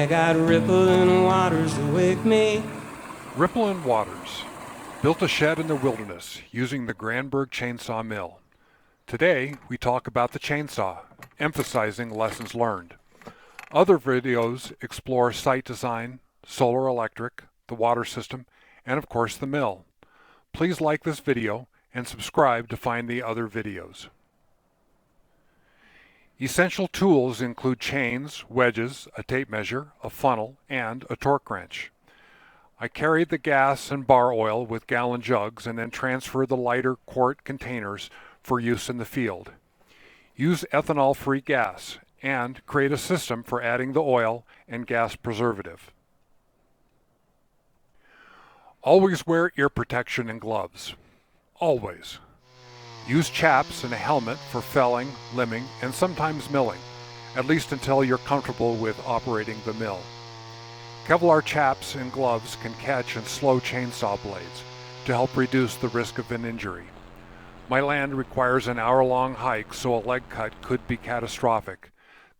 got rippling waters to wake me. Rippling Waters built a shed in the wilderness using the Granberg chainsaw mill. Today, we talk about the chainsaw, emphasizing lessons learned. Other videos explore site design, solar electric, the water system, and of course the mill. Please like this video and subscribe to find the other videos. Essential tools include chains, wedges, a tape measure, a funnel, and a torque wrench. I carried the gas and bar oil with gallon jugs and then transferred the lighter quart containers for use in the field. Use ethanol-free gas and create a system for adding the oil and gas preservative. Always wear ear protection and gloves. Always. Use chaps and a helmet for felling, limbing, and sometimes milling, at least until you're comfortable with operating the mill. Kevlar chaps and gloves can catch and slow chainsaw blades to help reduce the risk of an injury. My land requires an hour-long hike, so a leg cut could be catastrophic.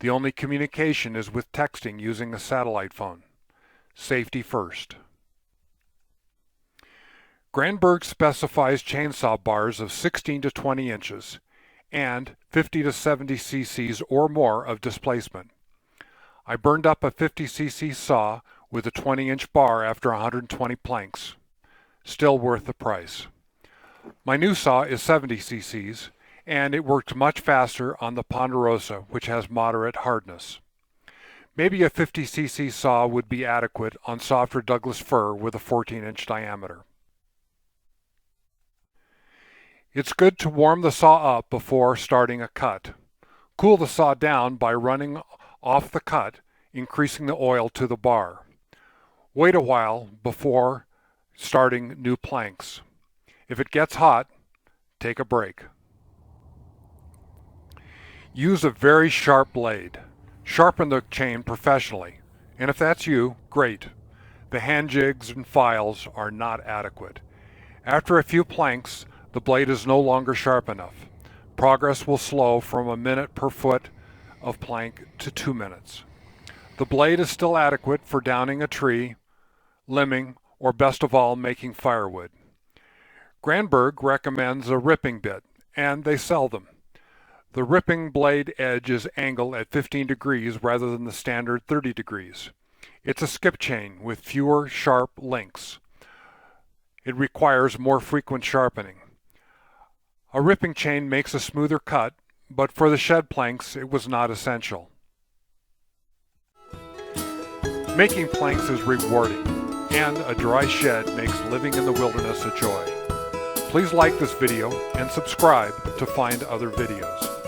The only communication is with texting using a satellite phone. Safety first. Granberg specifies chainsaw bars of 16 to 20 inches and 50 to 70 cc's or more of displacement. I burned up a 50 cc saw with a 20-inch bar after 120 planks. Still worth the price. My new saw is 70 cc's and it worked much faster on the Ponderosa, which has moderate hardness. Maybe a 50 cc saw would be adequate on softer Douglas fir with a 14-inch diameter. It's good to warm the saw up before starting a cut. Cool the saw down by running off the cut, increasing the oil to the bar. Wait a while before starting new planks. If it gets hot, take a break. Use a very sharp blade. Sharpen the chain professionally, and if that's you, great. The hand jigs and files are not adequate. After a few planks, the blade is no longer sharp enough. Progress will slow from a minute per foot of plank to 2 minutes. The blade is still adequate for downing a tree, limbing, or best of all, making firewood. Granberg recommends a ripping bit, and they sell them. The ripping blade edge is angled at 15 degrees rather than the standard 30 degrees. It's a skip chain with fewer sharp links. It requires more frequent sharpening. A ripping chain makes a smoother cut, but for the shed planks it was not essential. Making planks is rewarding, and a dry shed makes living in the wilderness a joy. Please like this video and subscribe to find other videos.